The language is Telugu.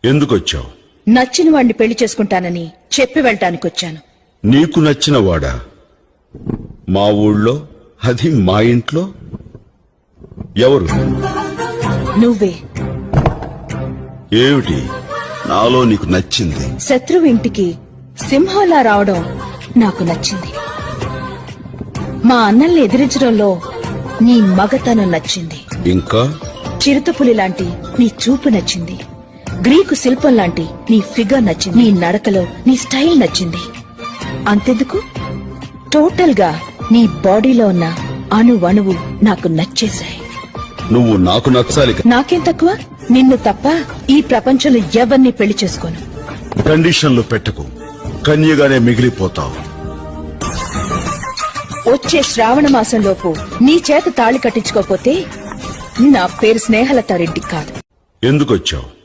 ఎందుకొచ్చావు? నచ్చిన వాడిని పెళ్లి చేసుకుంటానని చెప్పి వెళ్ళటానికొచ్చాను. నీకు నచ్చిన వాడా? మా ఊళ్ళో, అది మా ఇంట్లో? ఎవరు? నువ్వే. ఏమిటి నాలో నీకు నచ్చింది? శత్రువు ఇంటికి సింహంలా రావడం నాకు నచ్చింది. మా అన్నల్ని ఎదిరించడంలో నీ మగతనం నచ్చింది. ఇంకా? చిరుతపులి లాంటి నీ చూపు నచ్చింది. గ్రీకు శిల్పం లాంటి నీ ఫిగర్ నచ్చింది. నీ నడకలో నీ స్టైల్ నచ్చింది. అంతెందుకు, టోటల్ గా నీ బాడీలో ఉన్న అణువణువు నాకు నచ్చేశాయి. నువ్వు నాకు నచ్చాలి. నాకేం తక్కువ? నిన్ను తప్ప ఈ ప్రపంచంలో ఎవరిని పెళ్లి చేసుకోను. కండిషన్లు పెట్టకు, కన్యగానే మిగిలిపోతావు. వచ్చే శ్రావణ మాసంలోపు నీ చేత తాళి కట్టించుకోకపోతే నా పేరు స్నేహలతారెడ్డి కాదు. ఎందుకొచ్చావు?